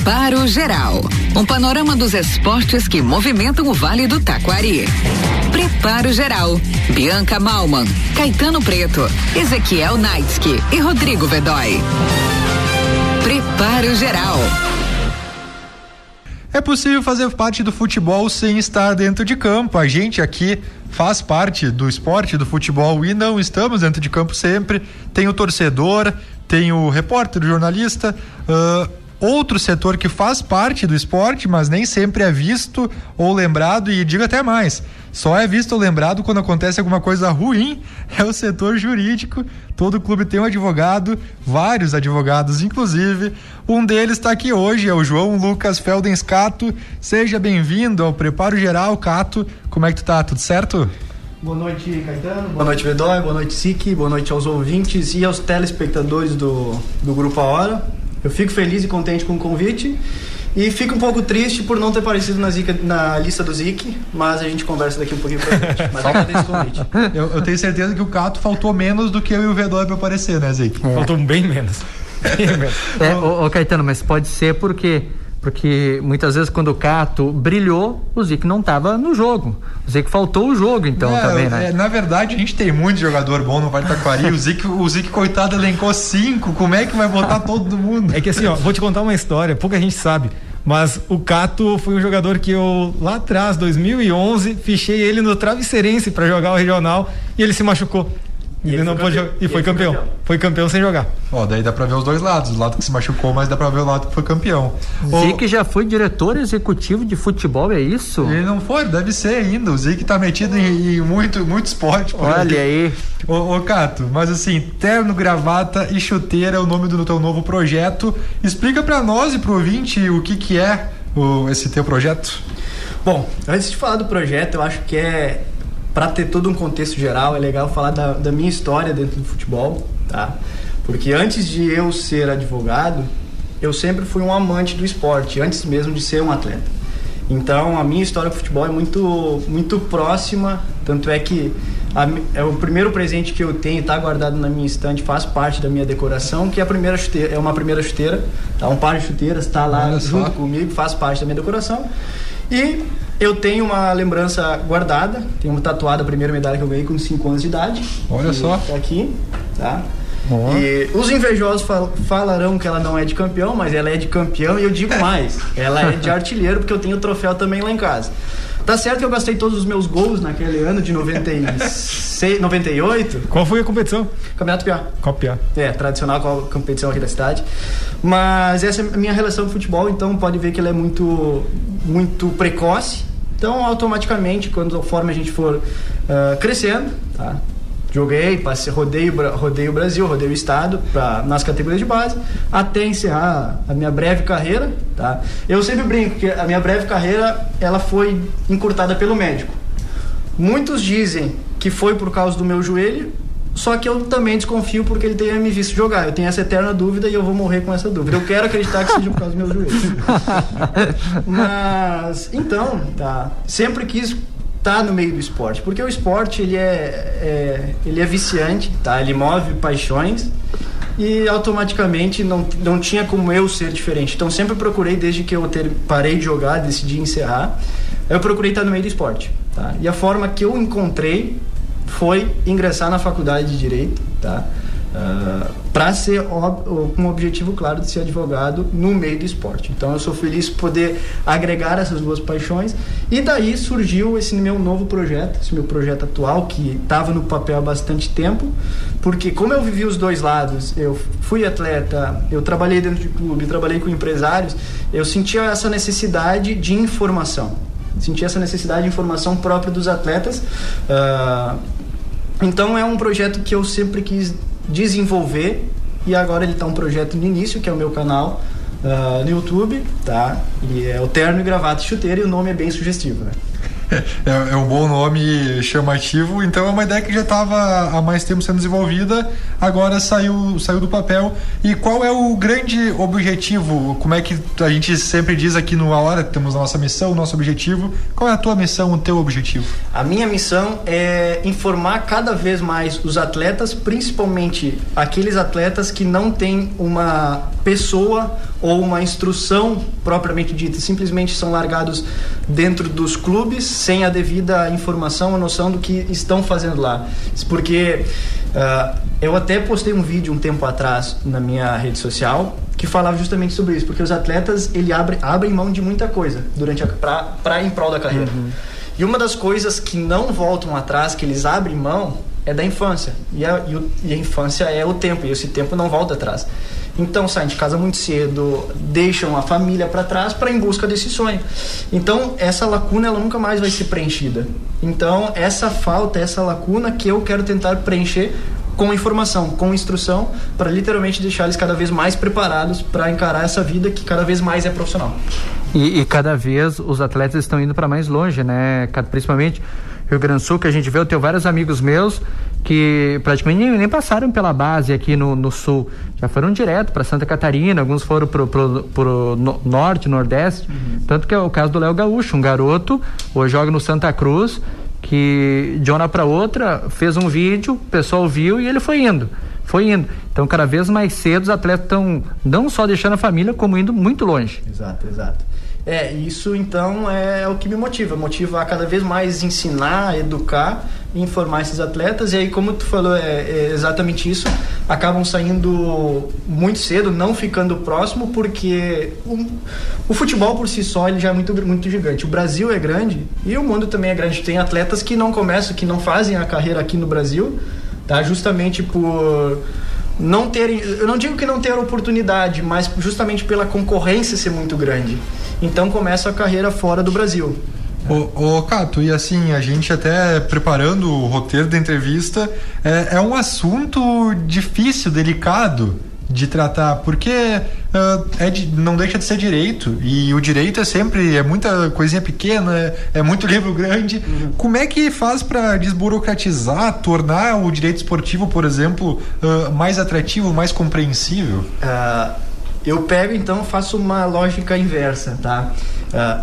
Preparo Geral. Um panorama dos esportes que movimentam o Vale do Taquari. Preparo Geral. Bianca Malman, Caetano Preto, Ezequiel Naitsky e Rodrigo Vedói. Preparo Geral. É possível fazer parte do futebol sem estar dentro de campo. A gente aqui faz parte do esporte, do futebol, e não estamos dentro de campo sempre. Tem o torcedor, tem o repórter, o jornalista, outro setor que faz parte do esporte, mas nem sempre é visto ou lembrado, e digo até mais, só é visto ou lembrado quando acontece alguma coisa ruim, é o setor jurídico. Todo clube tem um advogado, vários advogados inclusive. Um deles está aqui hoje, é o João Lucas Feldens Cato. Seja bem-vindo ao Preparo Geral, Cato. Como é que tu tá? Tudo certo? Boa noite, Caetano. Boa noite, Vedói. Boa noite, Sique. Boa noite aos ouvintes e aos telespectadores do Grupo A Hora. Eu fico feliz e contente com o convite e fico um pouco triste por não ter aparecido na lista do Zic, mas a gente conversa daqui um pouquinho pra frente. Mas agradeço o convite. Eu tenho certeza que o Cato faltou menos do que eu e o Vedói pra aparecer, né, Zic? Faltou bem menos. Ô Caetano, mas pode ser porque muitas vezes quando o Cato brilhou, o Zic não estava no jogo. O Zic faltou o jogo, então, também, né? Na verdade, a gente tem muito jogador bom no Vale do Taquari. O Zic, coitado, elencou 5. Como é que vai botar todo mundo? É que assim, vou te contar uma história, pouca gente sabe, mas o Cato foi um jogador que eu, lá atrás, 2011, fichei ele no Travesseirense para jogar o regional e ele se machucou. Ele não pôde jogar. E foi campeão. Foi campeão sem jogar. Daí dá pra ver os dois lados. O lado que se machucou, mas dá pra ver o lado que foi campeão. Zic já foi diretor executivo de futebol, é isso? Ele não foi, deve ser ainda. O Zic tá metido em muito esporte. Olha aí. Ô Cato, mas assim, terno, gravata e chuteira é o nome do teu novo projeto. Explica pra nós e pro ouvinte o que é esse teu projeto. Bom, antes de falar do projeto, eu acho que para ter todo um contexto geral, é legal falar da minha história dentro do futebol, tá? Porque antes de eu ser advogado, eu sempre fui um amante do esporte, antes mesmo de ser um atleta. Então, a minha história com futebol é muito, muito próxima, tanto é que o primeiro presente que eu tenho, está guardado na minha estante, faz parte da minha decoração, que é uma primeira chuteira, tá? Um par de chuteiras, está lá junto comigo, faz parte da minha decoração. E eu tenho uma lembrança guardada, tenho tatuado a primeira medalha que eu ganhei com 5 anos de idade. Olha só. Tá aqui, tá? E os invejosos falarão que ela não é de campeão, mas ela é de campeão, e eu digo mais, ela é de artilheiro, porque eu tenho o troféu também lá em casa. Tá certo que eu gastei todos os meus gols naquele ano de 98. Qual foi a competição? Campeonato Piá. Copa Piá. Tradicional competição aqui da cidade. Mas essa é a minha relação com futebol, então pode ver que ela é muito, muito precoce. Então, automaticamente, conforme a gente for crescendo, tá? Joguei, rodei o Brasil, rodei o estado nas categorias de base, até encerrar a minha breve carreira, tá? Eu sempre brinco que a minha breve carreira, ela foi encurtada pelo médico. Muitos dizem que foi por causa do meu joelho, só que eu também desconfio porque ele tenha me visto jogar. Eu tenho essa eterna dúvida e eu vou morrer com essa dúvida. Eu quero acreditar que seja por causa do meu joelho. Mas, então, tá? Sempre quis estar no meio do esporte, porque o esporte ele é viciante, tá? Ele move paixões e automaticamente não tinha como eu ser diferente. Então sempre procurei, desde que eu parei de jogar, decidi encerrar, eu procurei estar no meio do esporte, tá? E a forma que eu encontrei foi ingressar na faculdade de Direito, tá? Para ser com um objetivo claro de ser advogado no meio do esporte. Então eu sou feliz por poder agregar essas duas paixões, e daí surgiu esse meu novo projeto, esse meu projeto atual, que estava no papel há bastante tempo, porque como eu vivi os dois lados, eu fui atleta, eu trabalhei dentro de clube, trabalhei com empresários, eu sentia essa necessidade de informação, própria dos atletas. Então é um projeto que eu sempre quis desenvolver, e agora ele está um projeto no início, que é o meu canal no YouTube, tá? E é o Terno e Gravata e Chuteira, e o nome é bem sugestivo, né? É um bom nome chamativo. Então é uma ideia que já estava há mais tempo sendo desenvolvida, agora saiu do papel. E qual é o grande objetivo? Como é que a gente sempre diz aqui no A Hora, temos a nossa missão, o nosso objetivo. Qual é a tua missão, o teu objetivo? A minha missão é informar cada vez mais os atletas, principalmente aqueles atletas que não têm uma pessoa ou uma instrução propriamente dita, simplesmente são largados dentro dos clubes sem a devida informação ou noção do que estão fazendo lá. Porque eu até postei um vídeo um tempo atrás na minha rede social que falava justamente sobre isso, porque os atletas abrem mão de muita coisa durante em prol da carreira. E uma das coisas que não voltam atrás, que eles abrem mão, é da infância. E a infância é o tempo, e esse tempo não volta atrás. Então saem de casa muito cedo, deixam a família para trás para em busca desse sonho. Então essa lacuna ela nunca mais vai ser preenchida. Então essa lacuna que eu quero tentar preencher com informação, com instrução, para literalmente deixar eles cada vez mais preparados para encarar essa vida que cada vez mais é profissional. E cada vez os atletas estão indo para mais longe, né? Principalmente Rio Grande do Sul, que a gente vê, eu tenho vários amigos meus que praticamente nem passaram pela base aqui no sul, já foram direto para Santa Catarina, alguns foram pro norte, nordeste, tanto que é o caso do Léo Gaúcho, um garoto, hoje joga no Santa Cruz, que de uma hora para outra fez um vídeo, o pessoal viu e ele foi indo. Então cada vez mais cedo os atletas estão não só deixando a família, como indo muito longe. Exato. Isso então é o que me motiva a cada vez mais ensinar, educar e informar esses atletas. E aí, como tu falou, é exatamente isso, acabam saindo muito cedo, não ficando próximo, porque o futebol por si só ele já é muito, muito gigante. O Brasil é grande e o mundo também é grande. Tem atletas que não começam, que não fazem a carreira aqui no Brasil, tá? Justamente por não terem, eu não digo que não ter oportunidade, mas justamente pela concorrência ser muito grande. Então começa a carreira fora do Brasil. Ô Cato, e assim, a gente até preparando o roteiro da entrevista, é um assunto difícil, delicado de tratar, porque não deixa de ser direito, e o direito é muita coisinha pequena, é muito livro grande. Como é que faz para desburocratizar, tornar o direito esportivo, por exemplo, mais atrativo, mais compreensível? Eu pego, então, faço uma lógica inversa, tá?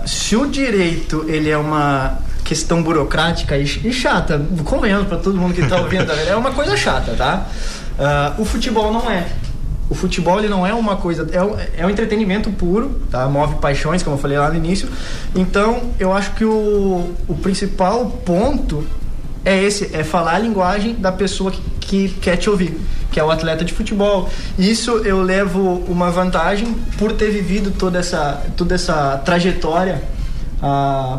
Se o direito, ele é uma questão burocrática e chata, convenhamos para todo mundo que está ouvindo, é uma coisa chata, tá? O futebol não é. O futebol, ele não é uma coisa, é um entretenimento puro, tá? Move paixões, como eu falei lá no início. Então, eu acho que o principal ponto é falar a linguagem da pessoa que quer te ouvir, que é o atleta de futebol. Isso eu levo uma vantagem por ter vivido toda essa trajetória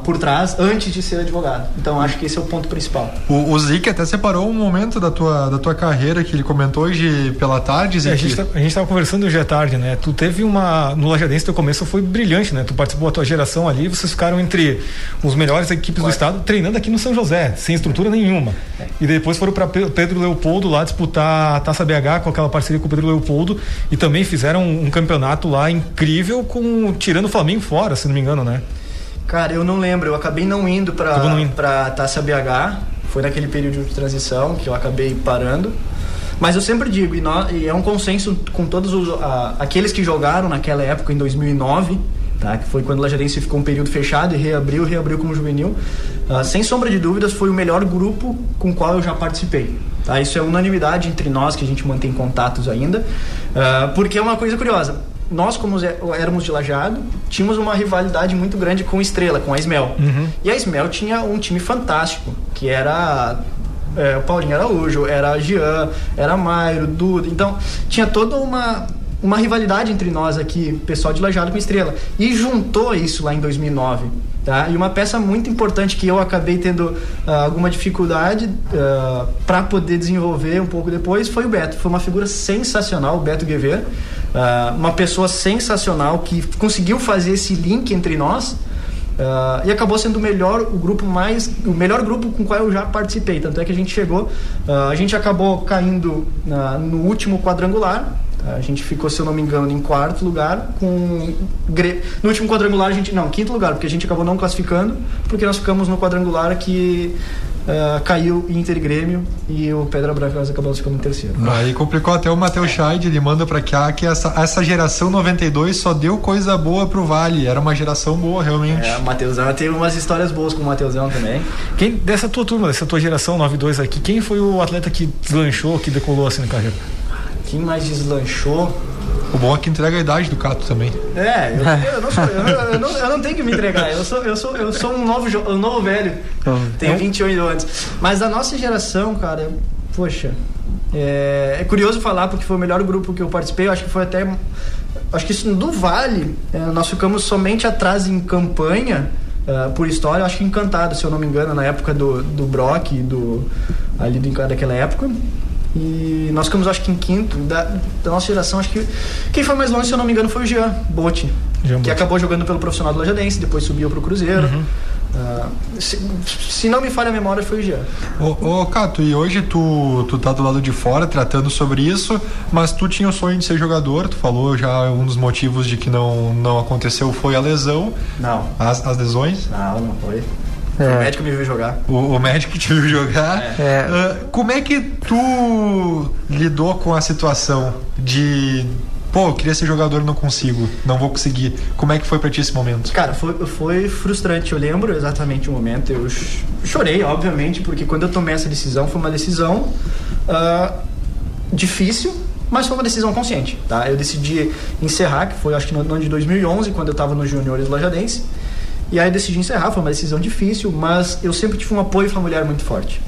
por trás, antes de ser advogado. Então acho que esse é o ponto principal. O Zic até separou um momento da tua carreira que ele comentou hoje pela tarde, Zic. A gente tava conversando hoje à tarde, né? Tu teve no Lajadense, teu começo foi brilhante, né? Tu participou da tua geração ali, vocês ficaram entre os melhores equipes do estado, treinando aqui no São José, sem estrutura nenhuma. E depois foram para Pedro Leopoldo lá disputar a Taça BH com aquela parceria com o Pedro Leopoldo, e também fizeram um campeonato lá incrível, tirando o Flamengo fora, se não me engano, né? Cara, eu não lembro, eu acabei não indo pra Taça BH, foi naquele período de transição que eu acabei parando, mas eu sempre digo, e é um consenso com todos aqueles que jogaram naquela época, em 2009, tá? Que foi quando o Lajadense ficou um período fechado e reabriu como juvenil, sem sombra de dúvidas foi o melhor grupo com o qual eu já participei, tá? Isso é unanimidade entre nós, que a gente mantém contatos ainda, porque é uma coisa curiosa. Nós, como éramos de Lajeado, tínhamos uma rivalidade muito grande com Estrela, com a Ismel. E a Ismel tinha um time fantástico, que era o Paulinho Araújo, era a Jean, era a Mairo, Duda. Então, tinha toda uma rivalidade entre nós aqui, pessoal de Lajeado com Estrela. E juntou isso lá em 2009. Tá? E uma peça muito importante que eu acabei tendo alguma dificuldade para poder desenvolver um pouco depois foi o Beto. Foi uma figura sensacional, o Beto Guevara. Uma pessoa sensacional que conseguiu fazer esse link entre nós e acabou sendo o melhor grupo com o qual eu já participei. Tanto é que a gente a gente acabou caindo no último quadrangular. A gente ficou, se eu não me engano, em quarto lugar. No último quadrangular, quinto lugar, porque a gente acabou não classificando, porque nós ficamos no quadrangular que caiu Inter e Grêmio, e o Pedra Branca acabou ficando em terceiro. Aí complicou até o Matheus Scheid, ele manda pra cá que essa geração 92 só deu coisa boa pro Vale, era uma geração boa, realmente. O Matheusão, teve umas histórias boas com o Matheusão também. Dessa tua turma, dessa tua geração 92 aqui, quem foi o atleta que deslanchou, que decolou assim na carreira? Quem mais deslanchou? O bom é que entrega a idade do Cato também. Eu não tenho que me entregar. Eu sou um novo velho. Tenho 28 anos. Mas da nossa geração, cara, poxa, é curioso falar porque foi o melhor grupo que eu participei. Eu acho que foi até... Acho que isso do Vale, nós ficamos somente atrás em campanha, por história, acho que Encantado, se eu não me engano, na época do Brock, ali daquela época. E nós ficamos, acho que em quinto. Da nossa geração, acho que quem foi mais longe, se eu não me engano, foi o Jean Botti, que acabou jogando pelo profissional do Lajadense, depois subiu pro Cruzeiro. Se não me falha a memória, foi o Jean. Ô Cato, e hoje tu tá do lado de fora tratando sobre isso, mas tu tinha o sonho de ser jogador, tu falou já um dos motivos de que não aconteceu foi a lesão. Não. As lesões? Não foi. O médico me viu jogar. O médico te viu jogar. Como é que tu lidou com a situação de... Pô, eu queria ser jogador, não consigo, não vou conseguir. Como é que foi pra ti esse momento? Cara, foi frustrante. Eu lembro exatamente o momento. Eu chorei, obviamente, porque quando eu tomei essa decisão, foi uma decisão difícil, mas foi uma decisão consciente, tá? Eu decidi encerrar, que foi acho que no ano de 2011, quando eu tava no Juniores Lajadense. E aí eu decidi encerrar, foi uma decisão difícil, mas eu sempre tive um apoio familiar muito forte.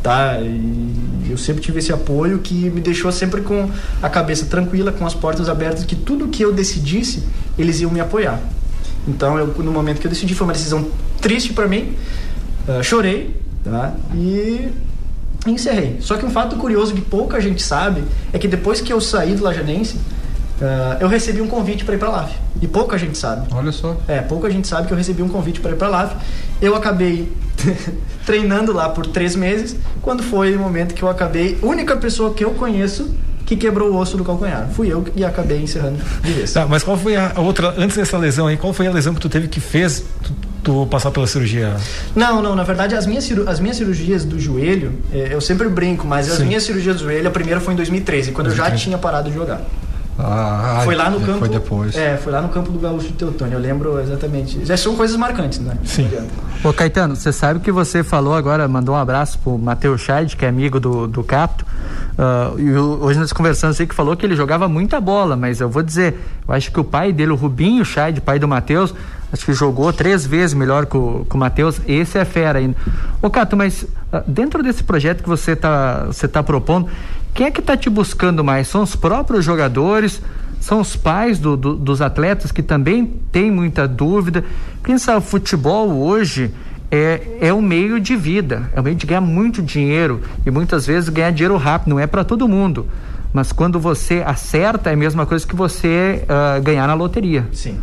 Tá? E eu sempre tive esse apoio que me deixou sempre com a cabeça tranquila, com as portas abertas, que tudo que eu decidisse, eles iam me apoiar. Então, no momento que eu decidi, foi uma decisão triste para mim, chorei, tá? E encerrei. Só que um fato curioso que pouca gente sabe é que depois que eu saí do Lajadense, eu recebi um convite para ir para LAF. E pouca gente sabe. Olha só. Pouca gente sabe que eu recebi um convite para ir para LAF. Eu acabei treinando lá por 3 meses, quando foi o momento que eu acabei... Única pessoa que eu conheço que quebrou o osso do calcanhar. Fui eu e acabei encerrando de vez. Tá, mas qual foi a outra, antes dessa lesão aí, qual foi a lesão que tu teve que fez tu passar pela cirurgia? Não, na verdade as minhas cirurgias do joelho, eu sempre brinco, mas as minhas cirurgias do joelho, a primeira foi em 2013, quando eu já tinha parado de jogar. Foi lá no campo. Foi depois. Foi lá no campo do Gaúcho de Teutônio. Eu lembro exatamente. Já são coisas marcantes, né? Sim. Ô Caetano, você sabe que você falou agora, mandou um abraço pro Matheus Scheid, que é amigo do Cato. E hoje nós conversamos aí que falou que ele jogava muita bola, mas eu vou dizer, eu acho que o pai dele, o Rubinho Scheid, pai do Matheus, acho que jogou 3 vezes melhor que o Matheus. Esse é fera ainda. Ô Cato, mas dentro desse projeto que você tá propondo, quem é que tá te buscando mais? São os próprios jogadores? São os pais dos atletas que também têm muita dúvida? Pensa, o futebol hoje é um meio de vida, é um meio de ganhar muito dinheiro e muitas vezes ganhar dinheiro rápido, não é para todo mundo. Mas quando você acerta, é a mesma coisa que você ganhar na loteria. Sim,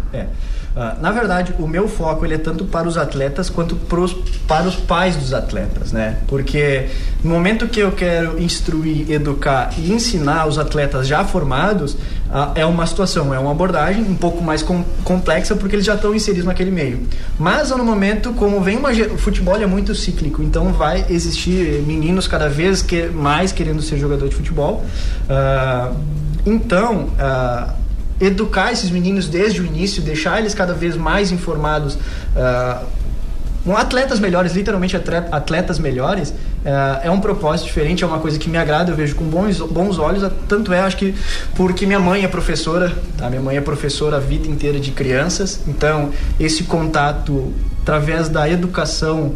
na verdade, o meu foco ele é tanto para os atletas quanto para os pais dos atletas, né? Porque no momento que eu quero instruir, educar e ensinar os atletas já formados, é uma situação, é uma abordagem um pouco mais complexa, porque eles já estão inseridos naquele meio. Mas no momento, como o futebol é muito cíclico, então vai existir meninos cada vez mais querendo ser jogador de futebol. Educar esses meninos desde o início, deixar eles cada vez mais informados, com atletas melhores, literalmente atletas melhores, é um propósito diferente, é uma coisa que me agrada, eu vejo com bons olhos, tanto acho que porque minha mãe é professora, tá? Minha mãe é professora a vida inteira de crianças, então esse contato através da educação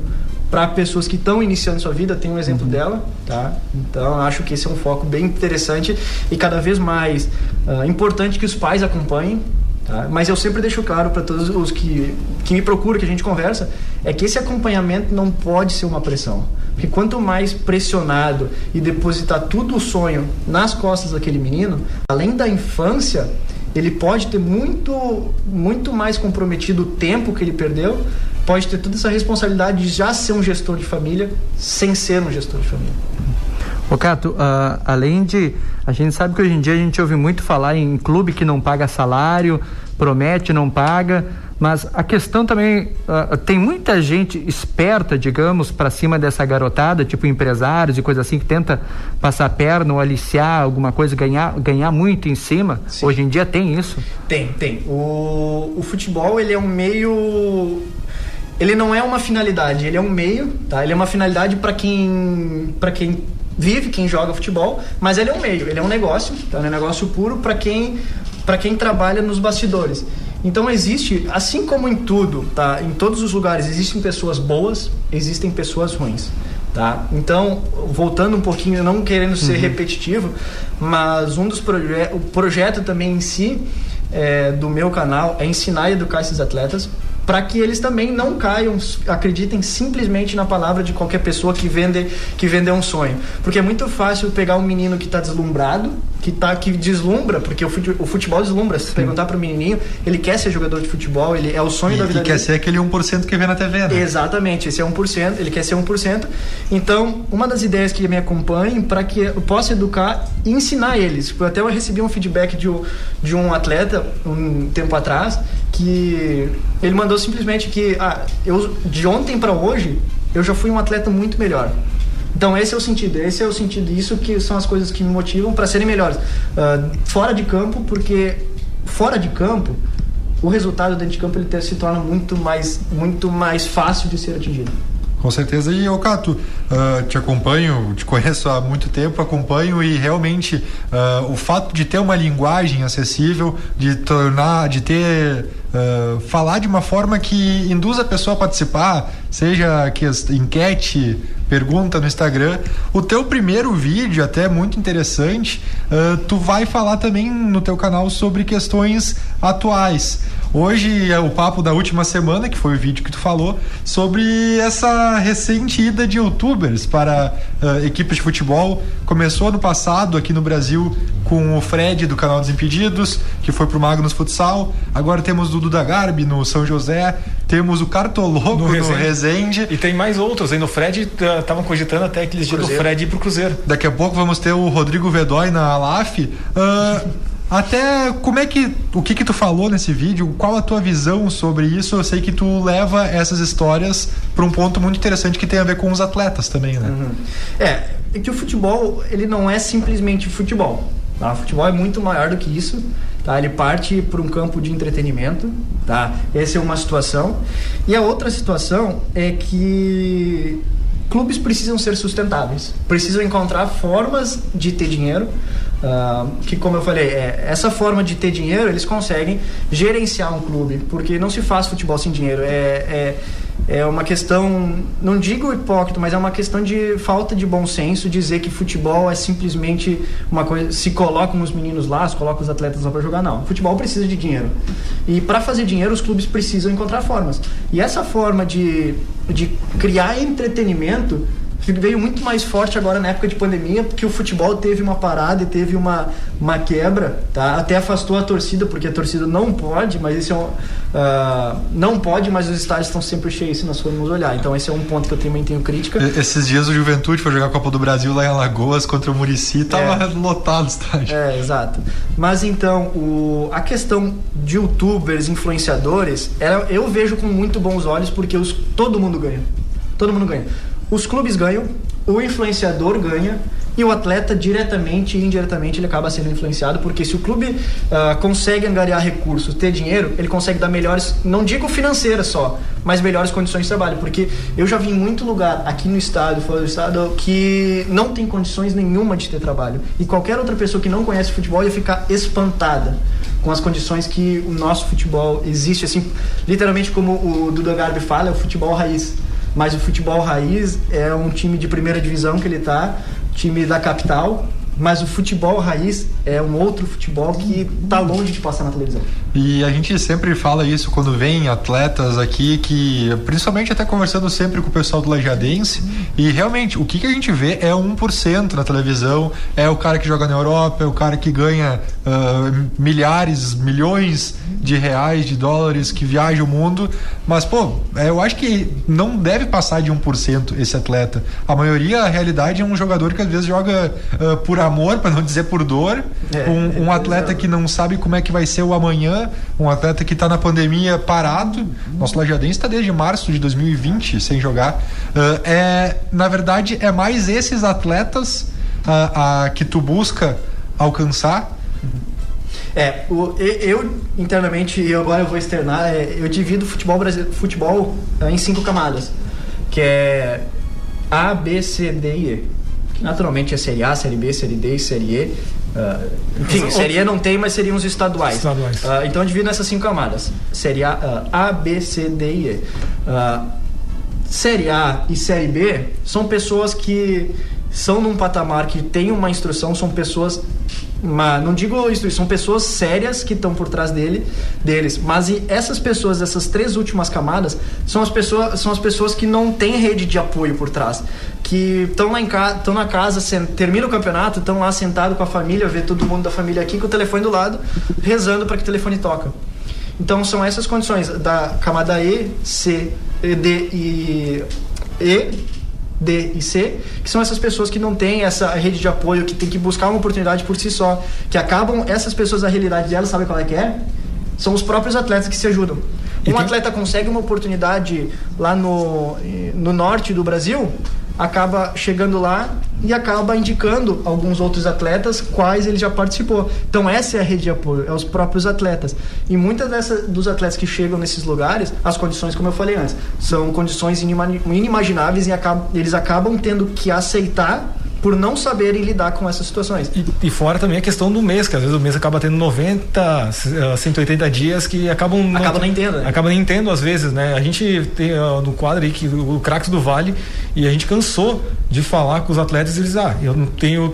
para pessoas que estão iniciando sua vida, tem um exemplo dela, tá? Então acho que esse é um foco bem interessante e cada vez mais importante que os pais acompanhem, tá? Mas eu sempre deixo claro para todos os que me procuram, que a gente conversa, é que esse acompanhamento não pode ser uma pressão, porque quanto mais pressionado e depositar tudo o sonho nas costas daquele menino, além da infância, ele pode ter muito mais comprometido o tempo que ele perdeu, pode ter toda essa responsabilidade de já ser um gestor de família sem ser um gestor de família. Ô Cato, além de... A gente sabe que hoje em dia a gente ouve muito falar em clube que não paga salário, promete, não paga, mas a questão também, tem muita gente esperta, digamos, para cima dessa garotada, tipo empresários e coisa assim, que tenta passar a perna ou aliciar alguma coisa, ganhar muito em cima. Sim. Hoje em dia tem isso? Tem. O futebol, ele é um meio... Ele não é uma finalidade, ele é um meio, tá? Ele é uma finalidade para quem vive, quem joga futebol, mas ele é um meio, ele é um negócio, tá? É um negócio puro para quem para quem trabalha nos bastidores. Então existe, assim como em tudo, tá? Em todos os lugares existem pessoas boas, existem pessoas ruins, tá? Então, voltando um pouquinho, não querendo ser repetitivo, mas o projeto também em si do meu canal é ensinar e educar esses atletas para que eles também não caiam, acreditem simplesmente na palavra de qualquer pessoa que vende um sonho. Porque é muito fácil pegar um menino que está deslumbrado, que deslumbra, porque o futebol deslumbra. Se perguntar para o menininho, ele quer ser jogador de futebol, ele é o sonho da vida dele. E quer ser aquele 1% que vê na TV, né? Exatamente, esse é 1%, ele quer ser 1%. Então, uma das ideias que me acompanhem para que eu possa educar e ensinar eles. Até eu recebi um feedback de um atleta um tempo atrás, que ele mandou simplesmente que eu de ontem para hoje eu já fui um atleta muito melhor. Então esse é o sentido, isso que são as coisas que me motivam para serem melhores fora de campo, porque fora de campo o resultado dentro de campo ele se torna muito mais fácil de ser atingido. Com certeza. E ô Cato, te acompanho, te conheço há muito tempo, acompanho, e realmente o fato de ter uma linguagem acessível, falar de uma forma que induz a pessoa a participar, seja que enquete, pergunta no Instagram. O teu primeiro vídeo, até muito interessante, tu vai falar também no teu canal sobre questões atuais. Hoje é o papo da última semana, que foi o vídeo que tu falou, sobre essa recente ida de youtubers para equipes de futebol. Começou ano passado aqui no Brasil com o Fred do canal Desimpedidos, que foi pro Magnus Futsal. Agora temos o Duda Garbi no São José, temos o Cartoloco no Resende. E tem mais outros aí no Fred, estavam cogitando até aqueles dias do Fred ir pro Cruzeiro. Daqui a pouco vamos ter o Rodrigo Vedói na Alaf. Até o que tu falou nesse vídeo, qual a tua visão sobre isso? Eu sei que tu leva essas histórias para um ponto muito interessante que tem a ver com os atletas também, né? É que o futebol, ele não é simplesmente futebol, tá? O futebol é muito maior do que isso, tá? Ele parte para um campo de entretenimento, tá? Essa é uma situação. E a outra situação é que clubes precisam ser sustentáveis, precisam encontrar formas de ter dinheiro, que, como eu falei, essa forma de ter dinheiro, eles conseguem gerenciar um clube, porque não se faz futebol sem dinheiro. É uma questão, não digo hipócrita, mas é uma questão de falta de bom senso dizer que futebol é simplesmente uma coisa, se colocam os meninos lá, se colocam os atletas lá para jogar. Não, futebol precisa de dinheiro, e para fazer dinheiro os clubes precisam encontrar formas, e essa forma de criar entretenimento veio muito mais forte agora na época de pandemia, porque o futebol teve uma parada e teve uma quebra, tá? Até afastou a torcida, porque a torcida não pode, mas esse não pode, mas os estádios estão sempre cheios se nós formos olhar. Então esse é um ponto que eu também tenho crítica. Esses dias o Juventude foi jogar a Copa do Brasil lá em Alagoas contra o Muricy, tava lotado o estádio. Exato. Mas então, a questão de youtubers, influenciadores, eu vejo com muito bons olhos, porque todo mundo ganha. Todo mundo ganha. Os clubes ganham, o influenciador ganha, e o atleta diretamente e indiretamente ele acaba sendo influenciado, porque se o clube consegue angariar recursos, ter dinheiro, ele consegue dar melhores, não digo financeiras só, mas melhores condições de trabalho, porque eu já vi em muito lugar, aqui no estado, fora do estado, que não tem condições nenhuma de ter trabalho, e qualquer outra pessoa que não conhece futebol ia ficar espantada com as condições que o nosso futebol existe, assim, literalmente como o Duda Garbi fala, é o futebol raiz. Mas o futebol raiz é um time de primeira divisão que ele tá, time da capital, mas o futebol raiz é um outro futebol que tá longe de passar na televisão. E a gente sempre fala isso quando vem atletas aqui, que principalmente até conversando sempre com o pessoal do Lajadense, e realmente o que a gente vê é 1% na televisão, é o cara que joga na Europa, é o cara que ganha milhares, milhões de reais, de dólares, que viaja o mundo, mas eu acho que não deve passar de 1% esse atleta. A maioria, a realidade, é um jogador que às vezes joga por amor, para não dizer por dor, um atleta que não sabe como é que vai ser o amanhã, um atleta que está na pandemia parado. Nosso Lajadense está desde março de 2020 sem jogar. Na verdade, é mais esses atletas que tu busca alcançar. Eu internamente, e agora eu vou externar, eu divido futebol em 5 camadas, que é A, B, C, D e E. Que naturalmente é Série A, Série B, Série D e Série E. Enfim, Série E não tem, mas seriam os estaduais. Então eu divido nessas 5 camadas. Série A, B, C, D e E. Série A e Série B são pessoas que são num patamar que tem uma instrução, são pessoas, não digo isso, são pessoas sérias que estão por trás deles, mas essas pessoas, essas 3 últimas camadas, são as pessoas que não têm rede de apoio por trás, que estão na casa, termina o campeonato, estão lá sentado com a família, vê todo mundo da família aqui com o telefone do lado, rezando para que o telefone toque. Então são essas condições da camada E, C, D e C, que são essas pessoas que não têm essa rede de apoio, que tem que buscar uma oportunidade por si só, que acabam, essas pessoas, a realidade delas, sabe qual é que é? São os próprios atletas que se ajudam. Atleta consegue uma oportunidade lá no norte do Brasil, acaba chegando lá e acaba indicando alguns outros atletas quais ele já participou. Então essa é a rede de apoio, é os próprios atletas. E muitas dos atletas que chegam nesses lugares, as condições, como eu falei antes, são condições inimagináveis e eles acabam tendo que aceitar por não saberem lidar com essas situações. E fora também a questão do mês, que às vezes o mês acaba tendo 90, 180 dias que acabam nem tendo, né? Acaba nem tendo às vezes, né? A gente tem no quadro aí que o Craques do Vale, e a gente cansou de falar com os atletas e eles, eu não tenho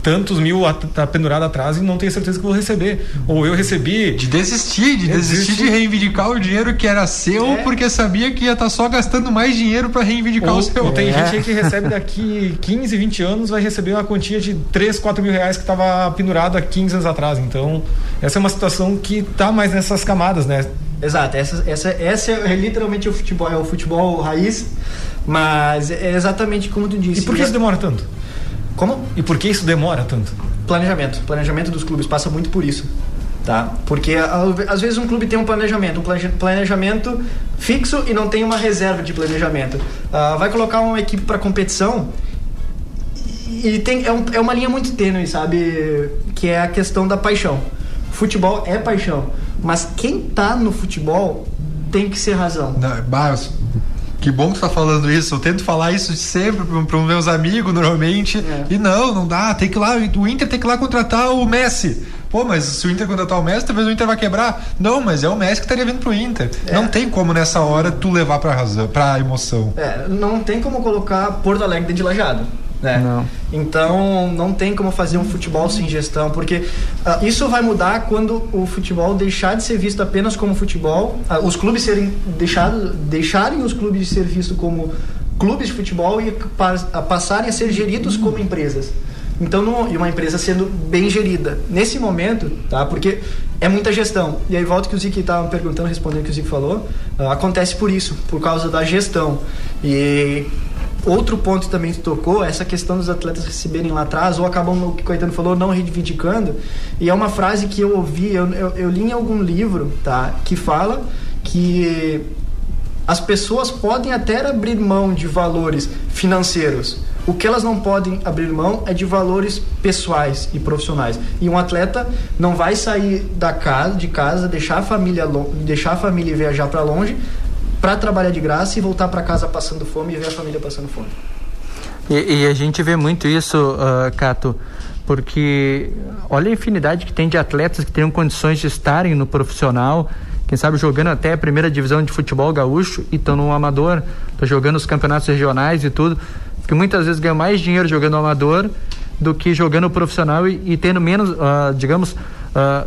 tantos mil tá pendurado atrás e não tenho certeza que vou receber, ou eu recebi de desistir de reivindicar o dinheiro que era seu, porque sabia que ia estar só gastando mais dinheiro para reivindicar o seu. Ou tem gente aí que recebe daqui 15, 20 anos, vai receber uma quantia de 3, 4 mil reais que estava pendurado há 15 anos atrás. Então essa é uma situação que tá mais nessas camadas, né? Exato, essa é literalmente o futebol, é o futebol raiz, mas é exatamente como tu disse. E por que isso demora tanto? Como? E por que isso demora tanto? Planejamento dos clubes passa muito por isso, tá? Porque às vezes um clube tem um planejamento fixo e não tem uma reserva de planejamento. Vai colocar uma equipe para competição e é uma linha muito tênue, sabe? Que é a questão da paixão. Futebol é paixão, mas quem tá no futebol tem que ser razão. Que bom que tu tá falando isso. Eu tento falar isso sempre para os meus amigos, normalmente. E não dá. Tem que ir lá, o Inter tem que ir lá contratar o Messi. Pô, mas se o Inter contratar o Messi, talvez o Inter vai quebrar. Não, mas é o Messi que estaria vindo pro Inter. Não tem como nessa hora tu levar pra razão, pra emoção. Não tem como colocar Porto Alegre dentro de Lajeado. Não. Então não tem como fazer um futebol sem gestão, porque isso vai mudar quando o futebol deixar de ser visto apenas como futebol, os clubes deixarem os clubes de ser vistos como clubes de futebol e passarem a ser geridos como empresas. Então, e uma empresa sendo bem gerida nesse momento, tá? Porque é muita gestão. E aí volta que o Zico estava perguntando, respondendo o que o Zico falou, acontece por causa da gestão. E outro ponto também que tocou, essa questão dos atletas receberem lá atrás, ou acabam, o que o Caetano falou, não reivindicando. E é uma frase que eu ouvi, eu li em algum livro, tá? Que fala que as pessoas podem até abrir mão de valores financeiros. O que elas não podem abrir mão é de valores pessoais e profissionais. E um atleta não vai sair de casa, deixar a família e viajar para longe para trabalhar de graça e voltar para casa passando fome e ver a família passando fome. E a gente vê muito isso, Cato, porque olha a infinidade que tem de atletas que teriam condições de estarem no profissional, quem sabe jogando até a primeira divisão de futebol gaúcho e estão no amador, estão jogando os campeonatos regionais e tudo, que muitas vezes ganham mais dinheiro jogando no amador do que jogando profissional e tendo menos,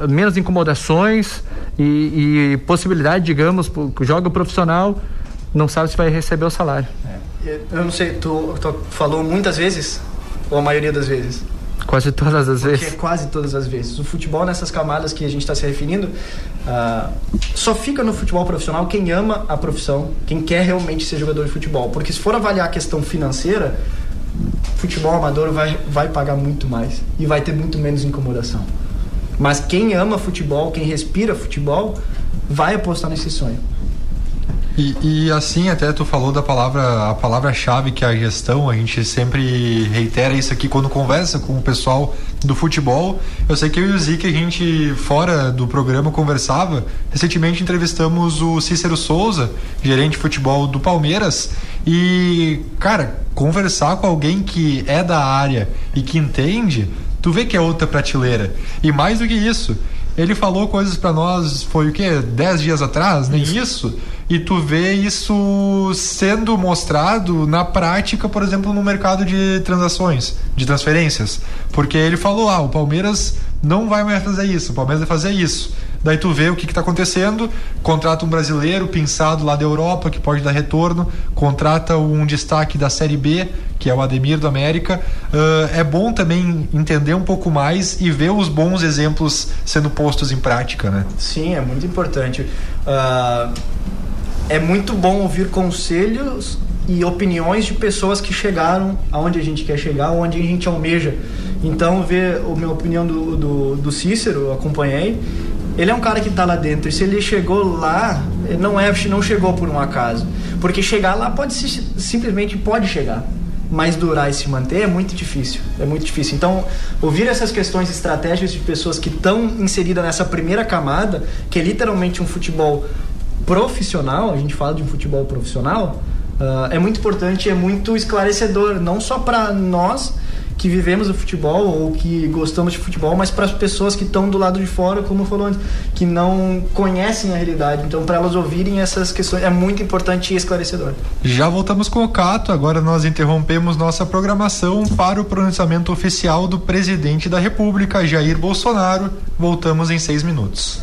menos incomodações e possibilidade, digamos, joga o profissional, não sabe se vai receber o salário. Eu não sei, tu falou muitas vezes ou a maioria das vezes? Quase todas as vezes. Quase todas as vezes. O futebol, nessas camadas que a gente está se referindo, só fica no futebol profissional quem ama a profissão, quem quer realmente ser jogador de futebol. Porque se for avaliar a questão financeira, futebol amador vai pagar muito mais e vai ter muito menos incomodação. Mas quem ama futebol, quem respira futebol, vai apostar nesse sonho. E assim, até tu falou a palavra-chave que é a gestão, a gente sempre reitera isso aqui quando conversa com o pessoal do futebol. Eu sei que eu e o Zico, a gente fora do programa conversava, recentemente entrevistamos o Cícero Souza, gerente de futebol do Palmeiras, e, cara, conversar com alguém que é da área e que entende tu vê que é outra prateleira. E mais do que isso, ele falou coisas pra nós, foi o quê? 10 dias atrás, nem isso. E tu vê isso sendo mostrado na prática, por exemplo, no mercado de transações, de transferências. Porque ele falou, o Palmeiras não vai mais fazer isso, o Palmeiras vai fazer isso. Daí tu vê o que tá acontecendo, contrata um brasileiro pinçado lá da Europa, que pode dar retorno, contrata um destaque da Série B, que é o Ademir do América. É bom também entender um pouco mais e ver os bons exemplos sendo postos em prática, né? Sim, é muito importante. É muito bom ouvir conselhos e opiniões de pessoas que chegaram aonde a gente quer chegar, onde a gente almeja. Então, ver a minha opinião do Cícero, eu acompanhei. Ele é um cara que está lá dentro, e se ele chegou lá, ele não chegou por um acaso. Porque chegar lá simplesmente pode chegar, mas durar e se manter é muito difícil. Então, ouvir essas questões estratégicas de pessoas que estão inseridas nessa primeira camada, que é literalmente um futebol profissional, a gente fala de um futebol profissional, é muito importante, é muito esclarecedor, não só para nós que vivemos o futebol ou que gostamos de futebol, mas para as pessoas que estão do lado de fora, como eu falou antes, que não conhecem a realidade. Então, para elas ouvirem essas questões, é muito importante e esclarecedor. Já voltamos com o Cato, agora nós interrompemos nossa programação para o pronunciamento oficial do presidente da República, Jair Bolsonaro. Voltamos em 6 minutos.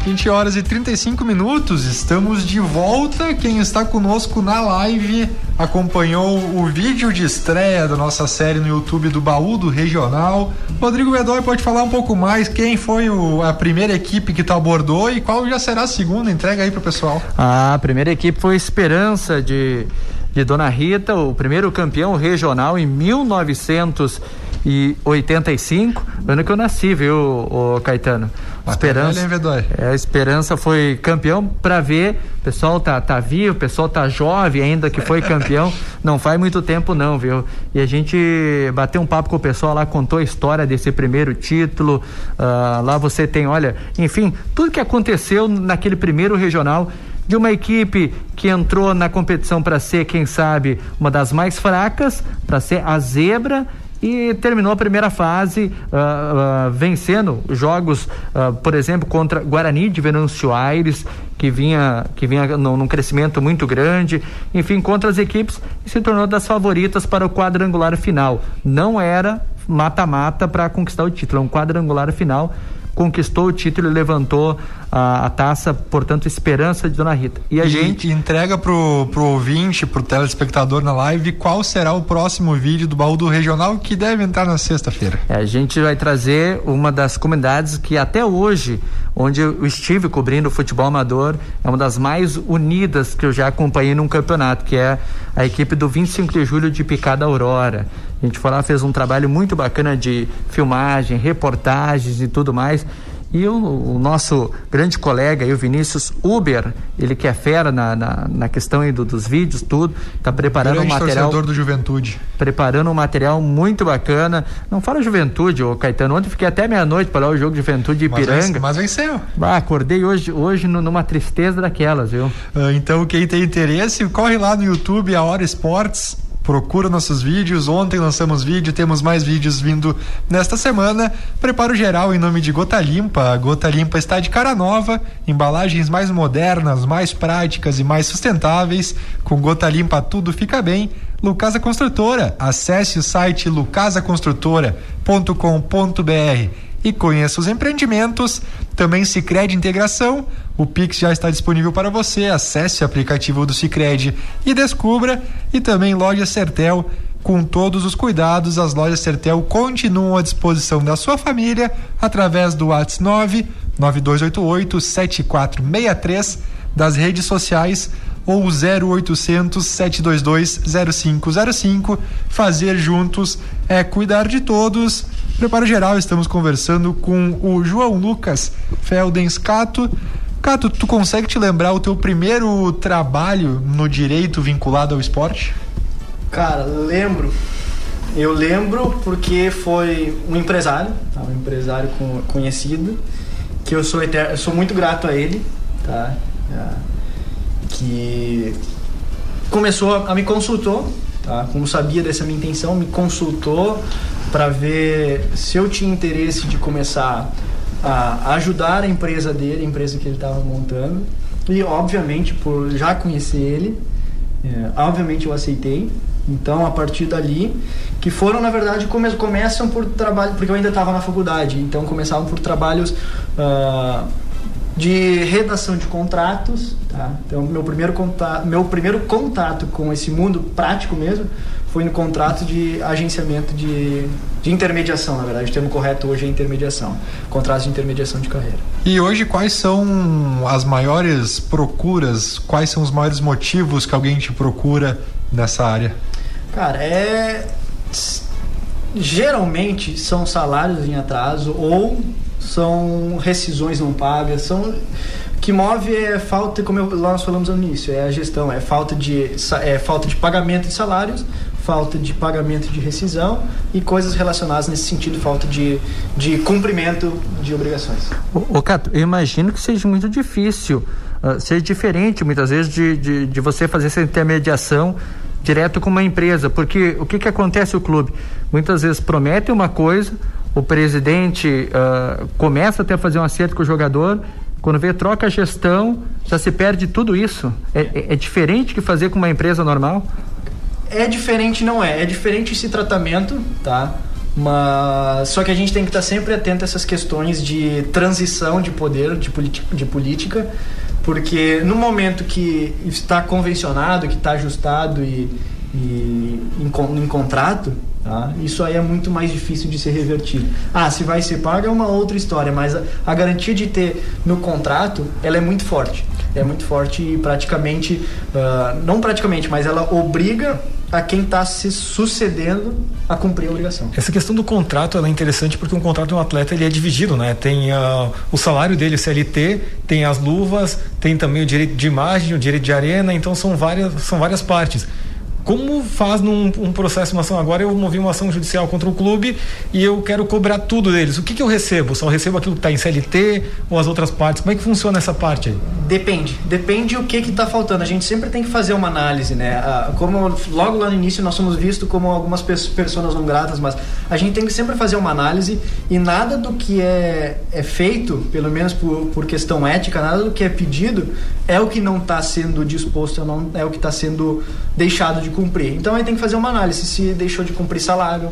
20 horas e 35 minutos, estamos de volta. Quem está conosco na live acompanhou o vídeo de estreia da nossa série no YouTube do Baú do Regional. Rodrigo Bedói pode falar um pouco mais quem foi a primeira equipe que tu abordou e qual já será a segunda? Entrega aí pro pessoal. A primeira equipe foi Esperança de Dona Rita, o primeiro campeão regional em 1985, ano que eu nasci, viu, o Caetano? Esperança foi campeão. Pra ver, o pessoal tá vivo, o pessoal tá jovem ainda que foi campeão, não faz muito tempo não, viu? E a gente bateu um papo com o pessoal lá, contou a história desse primeiro título, lá você tem, olha, enfim, tudo que aconteceu naquele primeiro regional, de uma equipe que entrou na competição para ser, quem sabe, uma das mais fracas, para ser a zebra, e terminou a primeira fase vencendo jogos, por exemplo, contra Guarani de Venâncio Aires, que vinha num crescimento muito grande, enfim, contra as equipes, e se tornou das favoritas para o quadrangular final. Não era mata-mata para conquistar o título, é um quadrangular final. Conquistou o título e levantou a taça, portanto, Esperança de Dona Rita. E a gente entrega pro ouvinte, pro telespectador na live, qual será o próximo vídeo do Baú do Regional, que deve entrar na sexta-feira. A gente vai trazer uma das comunidades que até hoje, onde eu estive cobrindo o futebol amador, é uma das mais unidas que eu já acompanhei num campeonato, que é a equipe do 25 de julho de Picada Aurora. A gente foi lá, fez um trabalho muito bacana de filmagem, reportagens e tudo mais. E o nosso grande colega, o Vinícius Uber, ele que é fera na questão aí dos vídeos, tudo, tá preparando um material. Torcedor do Juventude. Preparando um material muito bacana. Não fala Juventude, ô Caetano. Ontem fiquei até meia-noite para lá o jogo de Juventude de Ipiranga. Mas venceu. Acordei hoje numa tristeza daquelas, viu? Então, quem tem interesse, corre lá no YouTube, A Hora Esportes. Procura nossos vídeos. Ontem lançamos vídeo, temos mais vídeos vindo nesta semana. Preparo geral em nome de Gota Limpa. A Gota Limpa está de cara nova, embalagens mais modernas, mais práticas e mais sustentáveis. Com Gota Limpa tudo fica bem. Lucasa Construtora, acesse o site lucasaconstrutora.com.br e conheça os empreendimentos. Também Sicredi Integração, o Pix já está disponível para você, acesse o aplicativo do Sicredi e descubra. E também Loja Sertel, com todos os cuidados, as lojas Sertel continuam à disposição da sua família através do WhatsApp 99288-7463, das redes sociais ou 0800 722 0505. Fazer juntos é cuidar de todos. Preparo geral, estamos conversando com o João Lucas Feldens Cato. Cato, tu consegue te lembrar o teu primeiro trabalho no direito vinculado ao esporte? Cara, eu lembro porque foi um empresário conhecido, que eu sou muito grato a ele, tá? Que me consultou, tá? Como sabia dessa minha intenção, me consultou para ver se eu tinha interesse de começar a ajudar a empresa dele, a empresa que ele estava montando. E obviamente, por já conhecer ele, obviamente eu aceitei. Então, a partir dali, que foram, na verdade, começam por trabalho, porque eu ainda estava na faculdade, então começavam por trabalhos de redação de contratos, tá? Então, meu primeiro contato com esse mundo prático mesmo foi no contrato de agenciamento de intermediação, na verdade. O termo correto hoje é intermediação, contratos de intermediação de carreira. E hoje, quais são as maiores procuras, quais são os maiores motivos que alguém te procura nessa área? Cara, geralmente são salários em atraso ou são rescisões não pagas, o que move é falta, como nós falamos no início, é a gestão, é falta de pagamento de salários, falta de pagamento de rescisão e coisas relacionadas nesse sentido, falta de cumprimento de obrigações. Ô Cato, eu imagino que seja muito difícil, seja diferente muitas vezes de você fazer essa intermediação direto com uma empresa, porque o que acontece o clube? Muitas vezes promete uma coisa, o presidente começa até a fazer um acerto com o jogador, quando vê troca a gestão, já se perde tudo isso. É diferente que fazer com uma empresa normal? É diferente, não é? É diferente esse tratamento, tá? Mas só que a gente tem que estar sempre atento a essas questões de transição de poder, de política, porque no momento que está convencionado, que está ajustado em contrato, tá? Isso aí é muito mais difícil de ser revertido. Se vai ser pago é uma outra história, mas a garantia de ter no contrato, ela é muito forte. É muito forte e praticamente, não praticamente, mas ela obriga a quem está se sucedendo a cumprir a obrigação. Essa questão do contrato ela é interessante porque um contrato de um atleta ele é dividido, né? Tem o salário dele, o CLT, tem as luvas, tem também o direito de imagem, o direito de arena, então são várias partes. Como faz num processo, uma ação? Agora eu movi uma ação judicial contra o clube e eu quero cobrar tudo deles. O que eu recebo? Só recebo aquilo que está em CLT ou as outras partes? Como é que funciona essa parte aí? Depende o que está faltando. A gente sempre tem que fazer uma análise, né? Como logo lá no início nós somos vistos como algumas pessoas não gratas, mas a gente tem que sempre fazer uma análise e nada do que é feito, pelo menos por questão ética, nada do que é pedido é o que não está sendo disposto, não é o que está sendo deixado de cumprir. Então aí tem que fazer uma análise se deixou de cumprir salário,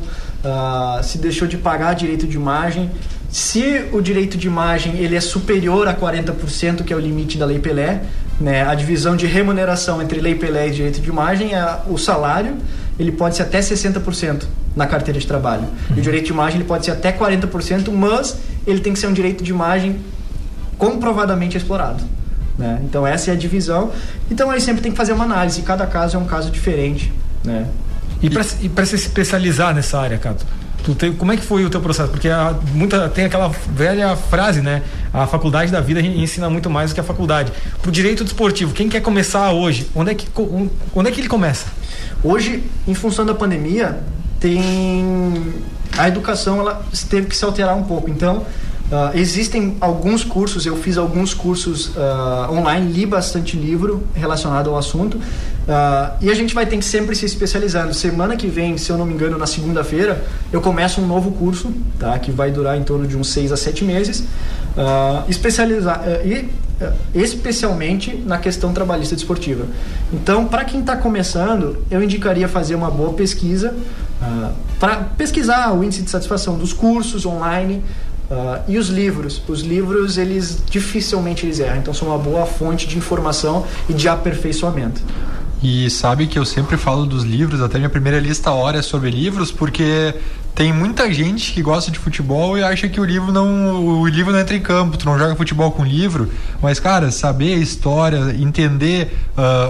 se deixou de pagar direito de imagem, se o direito de imagem ele é superior a 40%, que é o limite da Lei Pelé, né? A divisão de remuneração entre Lei Pelé e direito de imagem o salário ele pode ser até 60% na carteira de trabalho. E o direito de imagem ele pode ser até 40%, mas ele tem que ser um direito de imagem comprovadamente explorado, né? Então essa é a divisão. Então aí sempre tem que fazer uma análise, cada caso é um caso diferente, né? E para se especializar nessa área, Cato, como é que foi o teu processo? Porque tem aquela velha frase, né? A faculdade da vida ensina muito mais do que a faculdade. Pro direito desportivo, quem quer começar hoje, onde é que ele começa? Hoje, em função da pandemia, a educação ela teve que se alterar um pouco. Então existem alguns cursos, eu fiz alguns cursos online, li bastante livro relacionado ao assunto, e a gente vai ter que sempre se especializando. Semana que vem, se eu não me engano, na segunda-feira, eu começo um novo curso, tá? Que vai durar em torno de uns 6 a 7 meses, especialmente na questão trabalhista desportiva. Então, para quem está começando, eu indicaria fazer uma boa pesquisa, para pesquisar o índice de satisfação dos cursos online, e os livros eles dificilmente erram, então são uma boa fonte de informação e de aperfeiçoamento. E sabe que eu sempre falo dos livros, até minha primeira lista hora é sobre livros, porque tem muita gente que gosta de futebol e acha que o livro não entra em campo, tu não joga futebol com livro, mas cara, saber a história, entender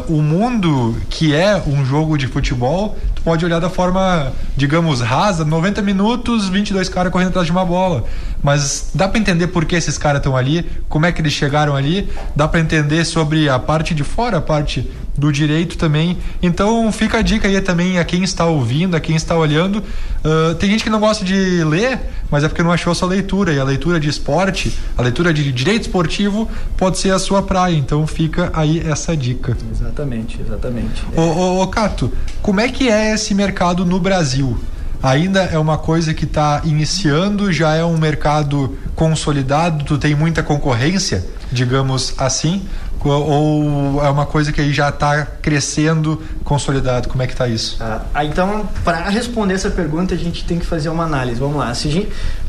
o mundo que é um jogo de futebol, tu pode olhar da forma, digamos, rasa, 90 minutos, 22 caras correndo atrás de uma bola, mas dá pra entender por que esses caras estão ali, como é que eles chegaram ali, dá pra entender sobre a parte de fora, a parte do direito também. Então fica a dica aí também a quem está ouvindo, a quem está olhando. Tem gente que não gosta de ler, mas é porque não achou a sua leitura, e a leitura de esporte, a leitura de direito esportivo pode ser a sua praia, então fica aí essa dica. Exatamente. Ô Cato, como é que é esse mercado no Brasil? Ainda é uma coisa que está iniciando, já é um mercado consolidado, tu tem muita concorrência, digamos assim, ou é uma coisa que aí já está crescendo, consolidado? Como é que está isso? Então, para responder essa pergunta, a gente tem que fazer uma análise. Vamos lá.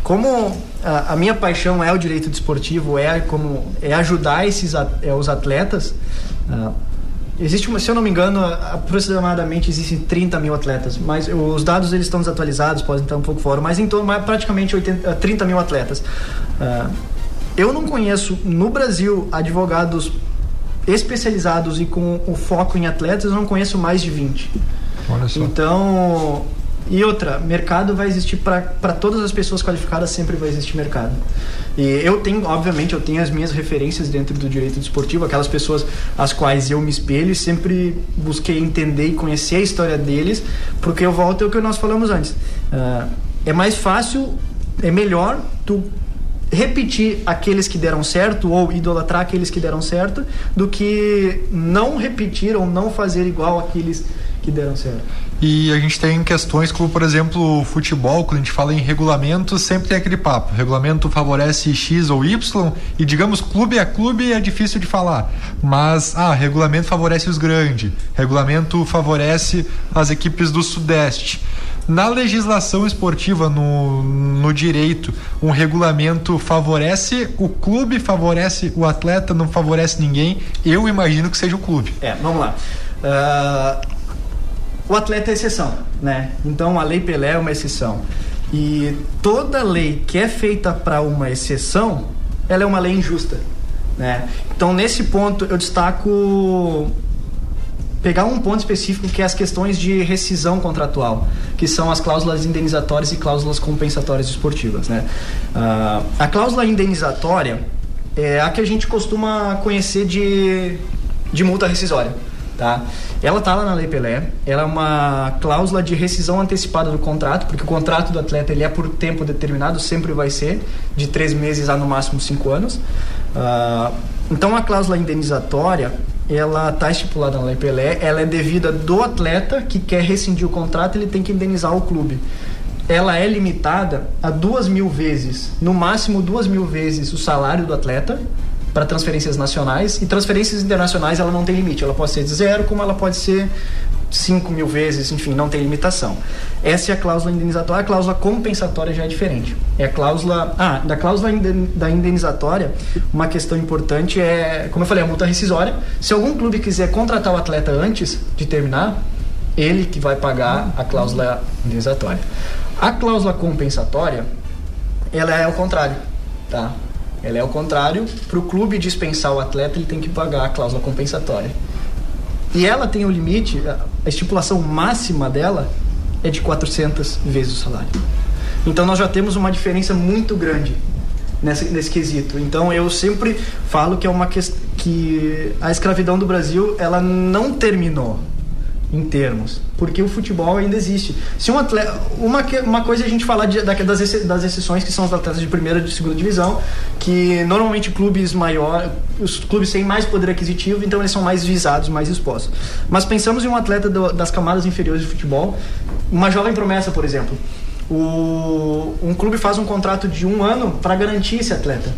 Como a minha paixão é o direito desportivo, é ajudar os atletas, se eu não me engano, aproximadamente existem 30 mil atletas, mas os dados eles estão desatualizados, podem estar um pouco fora, mas em torno, praticamente 30 mil atletas. Eu não conheço no Brasil advogados especializados e com o foco em atletas, eu não conheço mais de 20. Olha só. Então, e outra, mercado vai existir para todas as pessoas qualificadas, sempre vai existir mercado. E eu tenho as minhas referências dentro do direito desportivo, aquelas pessoas às quais eu me espelho e sempre busquei entender e conhecer a história deles, porque eu volto ao que nós falamos antes. É mais fácil, é melhor tu repetir aqueles que deram certo ou idolatrar aqueles que deram certo do que não repetir ou não fazer igual aqueles que deram certo. E a gente tem questões como, por exemplo, o futebol, quando a gente fala em regulamento, sempre tem aquele papo, regulamento favorece X ou Y, e digamos, clube a clube é difícil de falar, mas, regulamento favorece os grandes, regulamento favorece as equipes do Sudeste. Na legislação esportiva, no direito, um regulamento favorece o clube, favorece o atleta, não favorece ninguém? Eu imagino que seja o clube. Vamos lá. O atleta é exceção, né? Então a Lei Pelé é uma exceção. E toda lei que é feita para uma exceção, ela é uma lei injusta, né? Então nesse ponto eu destaco pegar um ponto específico, que é as questões de rescisão contratual, que são as cláusulas indenizatórias e cláusulas compensatórias esportivas, né? A cláusula indenizatória é a que a gente costuma conhecer de multa rescisória, tá? Ela tá lá na Lei Pelé, ela é uma cláusula de rescisão antecipada do contrato, porque o contrato do atleta ele é por tempo determinado, sempre vai ser de 3 meses a no máximo 5 anos. Então a cláusula indenizatória, ela está estipulada na Lei Pelé, ela é devida do atleta que quer rescindir o contrato, ele tem que indenizar o clube. Ela é limitada a 2.000 vezes, no máximo 2.000 vezes o salário do atleta, para transferências nacionais, e transferências internacionais ela não tem limite, ela pode ser de 0, como ela pode ser 5.000 vezes, enfim, não tem limitação. Essa é a cláusula indenizatória. A cláusula compensatória já é diferente. É a cláusula... da cláusula da indenizatória, uma questão importante é, como eu falei, a multa rescisória. Se algum clube quiser contratar o atleta antes de terminar, ele que vai pagar a cláusula indenizatória. A cláusula compensatória, ela é ao contrário, tá? Ela é ao contrário, para o clube dispensar o atleta, ele tem que pagar a cláusula compensatória. E ela tem o limite, a estipulação máxima dela é de 400 vezes o salário. Então nós já temos uma diferença muito grande nesse quesito. Então eu sempre falo que é uma que a escravidão do Brasil, ela não terminou em termos, porque o futebol ainda existe. Se um atleta, uma coisa é a gente falar das exceções, que são os atletas de primeira e de segunda divisão, que normalmente clubes maiores, os clubes têm mais poder aquisitivo, então eles são mais visados, mais expostos. Mas pensamos em um atleta das camadas inferiores de futebol, uma jovem promessa, por exemplo. Um clube faz um contrato de 1 ano para garantir esse atleta.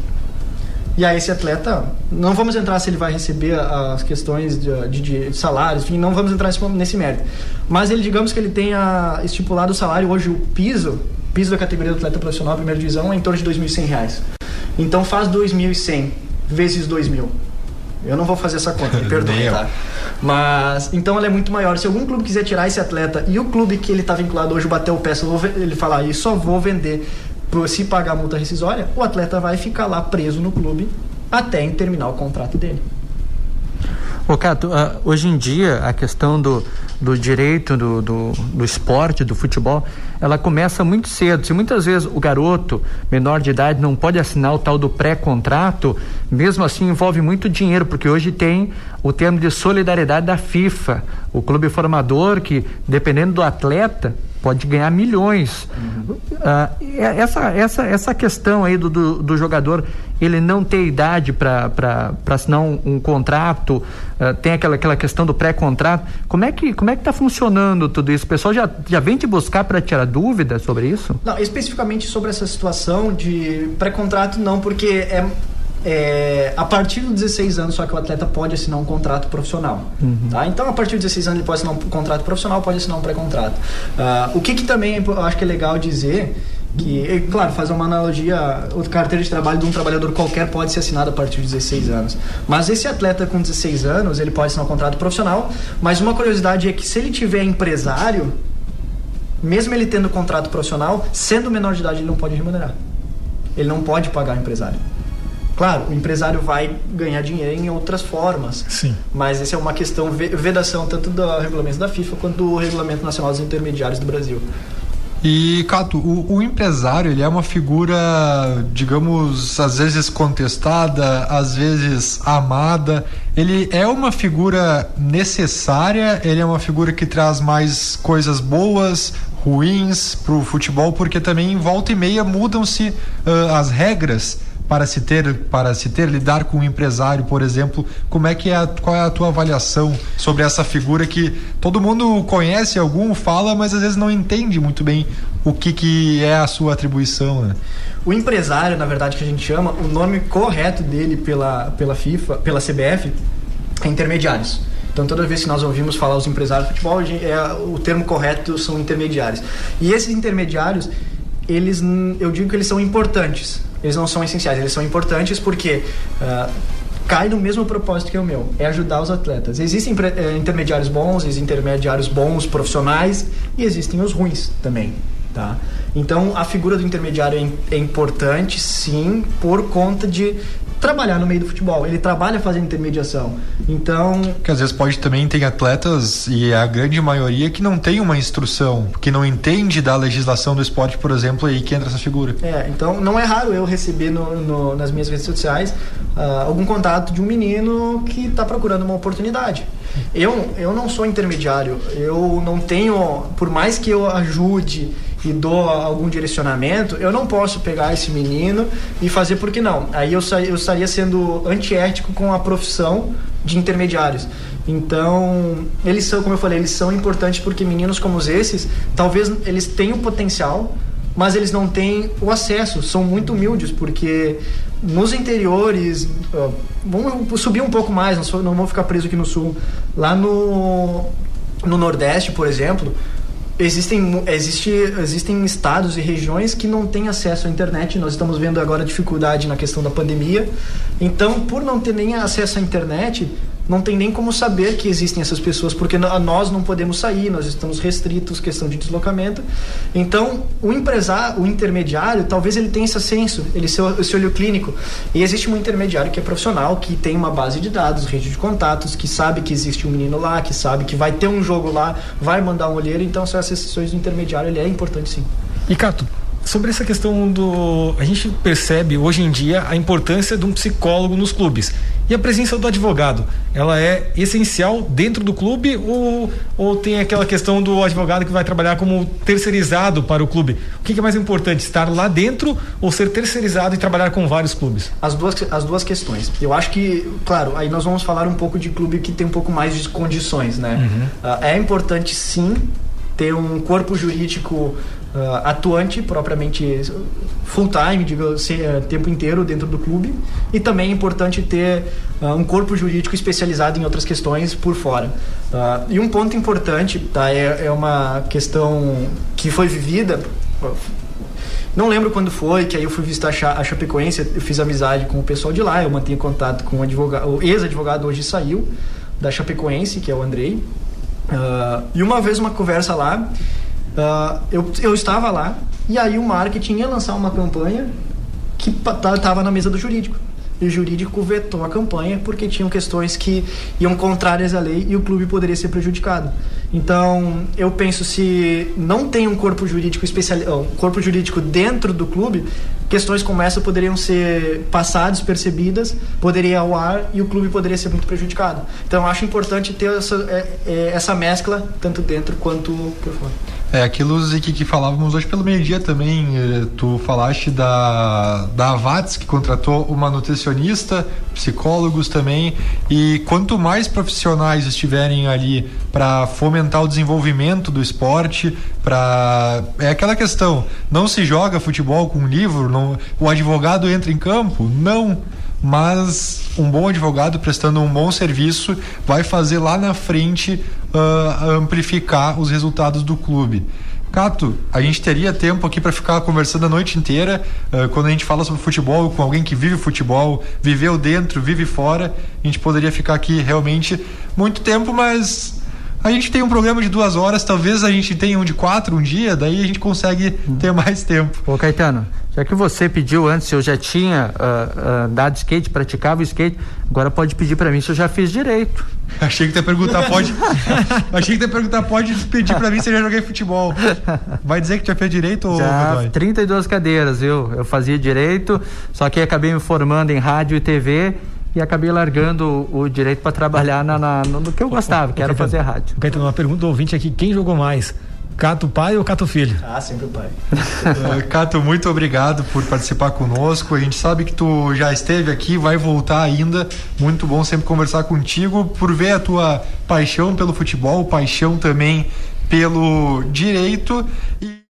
E aí esse atleta, não vamos entrar se ele vai receber as questões de salários, enfim, não vamos entrar nesse mérito. Mas ele, digamos que ele tenha estipulado o salário, hoje o piso da categoria do atleta profissional, primeira divisão, é em torno de R$2.100. Então faz 2.100 vezes 2.000. Eu não vou fazer essa conta, me perdoe, tá? Mas, então ela é muito maior. Se algum clube quiser tirar esse atleta e o clube que ele está vinculado hoje bater o pé, ele falar, e só vou vender se pagar a multa rescisória, o atleta vai ficar lá preso no clube até terminar o contrato dele. Cato, hoje em dia a questão do direito do esporte, do futebol, ela começa muito cedo. Se muitas vezes o garoto menor de idade não pode assinar o tal do pré-contrato, mesmo assim envolve muito dinheiro, porque hoje tem o termo de solidariedade da FIFA, o clube formador que, dependendo do atleta, pode ganhar milhões. Essa questão aí do jogador, ele não ter idade para assinar um contrato, tem aquela questão do pré-contrato. Como é que está funcionando tudo isso? O pessoal já vem te buscar para tirar dúvida sobre isso? Não, especificamente sobre essa situação de pré-contrato não, porque a partir dos 16 anos só que o atleta pode assinar um contrato profissional. Tá? Então, a partir dos 16 anos ele pode assinar um contrato profissional, pode assinar um pré-contrato. O que também eu acho que é legal dizer, que, claro, fazer uma analogia, o carteira de trabalho de um trabalhador qualquer pode ser assinado a partir de 16 anos. Mas esse atleta com 16 anos, ele pode assinar um contrato profissional, mas uma curiosidade é que se ele tiver empresário, mesmo ele tendo contrato profissional, sendo menor de idade, ele não pode remunerar. Ele não pode pagar o empresário. Claro, o empresário vai ganhar dinheiro em outras formas. Sim. Mas essa é uma questão, vedação tanto do regulamento da FIFA quanto do Regulamento Nacional dos Intermediários do Brasil. E, Cato, o empresário, ele é uma figura, digamos, às vezes contestada, às vezes amada. Ele é uma figura necessária, ele é uma figura que traz mais coisas boas, ruins pro futebol, porque também volta e meia mudam-se as regras para se ter, lidar com um empresário, por exemplo. Qual é a tua avaliação sobre essa figura que todo mundo conhece, fala, mas às vezes não entende muito bem o que é a sua atribuição, né? O empresário, na verdade, que a gente chama, o nome correto dele pela FIFA, pela CBF, é intermediários. Então, toda vez que nós ouvimos falar os empresários de futebol, o termo correto são intermediários. E esses intermediários, eu digo que eles são importantes. Eles não são essenciais, eles são importantes porque cai no mesmo propósito que o meu, é ajudar os atletas. Existem intermediários bons, existem intermediários bons, profissionais, e existem os ruins também, tá? Então, a figura do intermediário é importante, sim, por conta de trabalhar no meio do futebol. Ele trabalha fazendo intermediação. Então, que às vezes também tem atletas, e a grande maioria, que não tem uma instrução, que não entende da legislação do esporte, por exemplo, aí que entra essa figura. Então não é raro eu receber nas minhas redes sociais algum contato de um menino que está procurando uma oportunidade. Eu não sou intermediário, eu não tenho, por mais que eu ajude e dou algum direcionamento, eu não posso pegar esse menino e fazer, porque não. Aí eu estaria sendo antiético com a profissão de intermediários. Então, eles são, como eu falei, eles são importantes porque meninos como esses, talvez eles tenham potencial, mas eles não têm o acesso, são muito humildes, porque nos interiores, vamos subir um pouco mais, não vamos ficar presos aqui no sul, lá no Nordeste, por exemplo, existem estados e regiões que não têm acesso à internet. Nós estamos vendo agora dificuldade na questão da pandemia. Então, por não ter nem acesso à internet, não tem nem como saber que existem essas pessoas, porque nós não podemos sair, nós estamos restritos, questão de deslocamento. Então, o intermediário, talvez ele tenha esse senso, esse olho clínico. E existe um intermediário que é profissional, que tem uma base de dados, rede de contatos, que sabe que existe um menino lá, que sabe que vai ter um jogo lá, vai mandar um olheiro. Então, essas sessões do intermediário, ele é importante, sim. E, Cato, sobre essa questão a gente percebe hoje em dia a importância de um psicólogo nos clubes. E a presença do advogado, ela é essencial dentro do clube ou tem aquela questão do advogado que vai trabalhar como terceirizado para o clube? O que é mais importante, estar lá dentro ou ser terceirizado e trabalhar com vários clubes? As duas questões. Eu acho que, claro, aí nós vamos falar um pouco de clube que tem um pouco mais de condições, né? É importante, sim, ter um corpo jurídico atuante, propriamente full time, tempo inteiro dentro do clube, e também é importante ter um corpo jurídico especializado em outras questões por fora. E um ponto importante, tá, é uma questão que foi vivida, não lembro quando foi, que aí eu fui visitar a Chapecoense, eu fiz amizade com o pessoal de lá, eu mantenho contato com o ex-advogado, hoje saiu da Chapecoense, que é o Andrei. E uma vez uma conversa lá, eu estava lá, e aí o marketing ia lançar uma campanha que estava na mesa do jurídico, e o jurídico vetou a campanha porque tinham questões que iam contrárias à lei e o clube poderia ser prejudicado. Então, eu penso, se não tem um corpo jurídico corpo jurídico dentro do clube, questões como essa poderiam ser passadas, percebidas, poderia ir ao ar e o clube poderia ser muito prejudicado. Então, eu acho importante ter essa mescla, tanto dentro quanto por fora. É aquilo, Zique, que falávamos hoje pelo meio-dia também. Tu falaste da Avats, que contratou uma nutricionista, psicólogos também, e quanto mais profissionais estiverem ali para fomentar o desenvolvimento do esporte, é aquela questão, não se joga futebol com um livro, o advogado entra em campo? Não. Mas um bom advogado prestando um bom serviço vai fazer lá na frente amplificar os resultados do clube. Cato, a gente teria tempo aqui para ficar conversando a noite inteira. Quando a gente fala sobre futebol com alguém que vive futebol, viveu dentro, vive fora, a gente poderia ficar aqui realmente muito tempo, mas a gente tem um programa de 2 horas, talvez a gente tenha um de 4 um dia, daí a gente consegue ter mais tempo. Ô Caetano, já que você pediu antes se eu já tinha dado skate, praticava o skate, agora pode pedir pra mim se eu já fiz direito. Achei que tu ia perguntar, pode pedir pra mim se eu já joguei futebol. Vai dizer que tu já fez direito ou já, 32 cadeiras, eu fazia direito, só que acabei me formando em rádio e TV e acabei largando o direito para trabalhar no que eu gostava, que era fazer rádio. Caetano, uma pergunta do ouvinte aqui, quem jogou mais? Cato pai ou Cato filho? Sempre o pai. Cato, muito obrigado por participar conosco. A gente sabe que tu já esteve aqui, vai voltar ainda. Muito bom sempre conversar contigo, por ver a tua paixão pelo futebol, paixão também pelo direito. E